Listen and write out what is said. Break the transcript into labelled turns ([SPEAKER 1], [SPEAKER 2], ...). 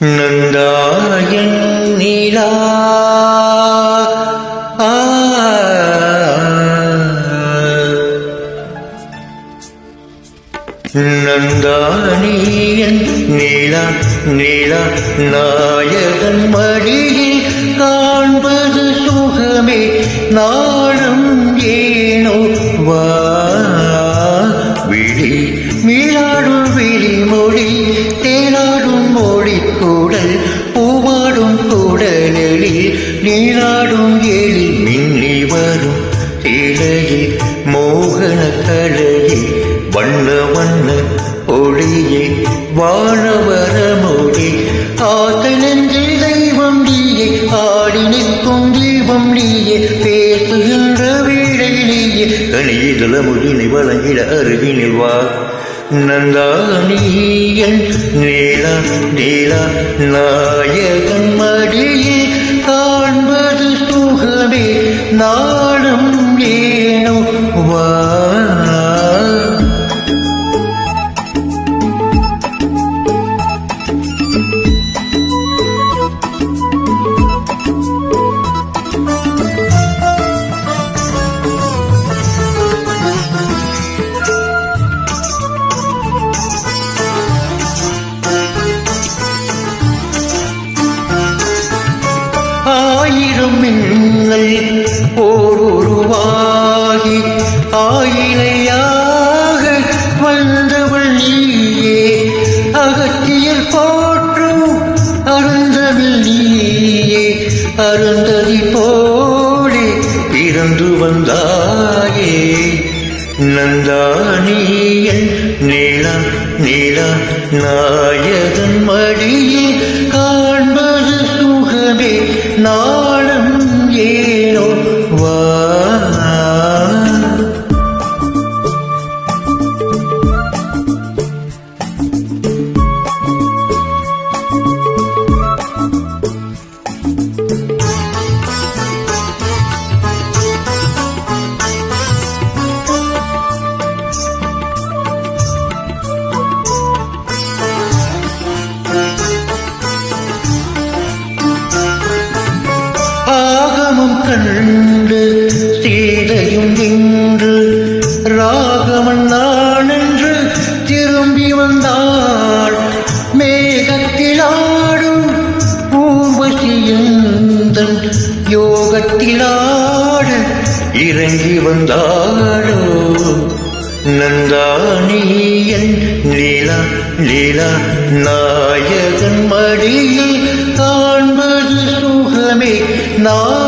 [SPEAKER 1] நந்தாயன் நீலா நந்தானியன் நீலா நீலா நாயகன் மடியில் காண்பது சுகமே நாளும் ஏனோ வா விழி மீளாடும் விழிமொழி தேனாடும் மொழி கூடல் பூவாடும் கூடலில் நீளாடும் எழி மின்னி வரும் இலையில் மோகன கலையில் வண்ண வண்ண ஒளியே வாழவர மொழி ஆதலெஞ்சில் தெய்வம் நீயே ஆடி நிற்கும் தீபம் நீயே பேசுகின்ற வீழை நீயே கணியில மொழினை வழங்கிட அருகினில் வா நந்தானியன் நீலா நீலா நாயகன் மடியில் காண்பது சுகமே நாளும் ஏனோ வா ஆயிரம் மின்னல் ஓருருவாகி ஆயிலையாக வந்தவள் நீயே அகத்தியல் போற்றும் அருந்தவில் நீயே அருந்ததி போலே பிறந்து வந்தாயே நந்தானியன் நீலா நீலா நாயகன் மடியில் காண்பது சுகமே நாளும் ஏனோ வா ஆகமம் கண்டு சீதையும் இன்று ராகவன் நான் என்று திரும்பி வந்தாள் மேகத்திலாடும் ஊர்வசியந்தன் யோகத்திலாட இறங்கி வந்தாளோ நந்தானியன் லீலா லீலா நாயகன் மடியில் காண்பது சுகமே நான்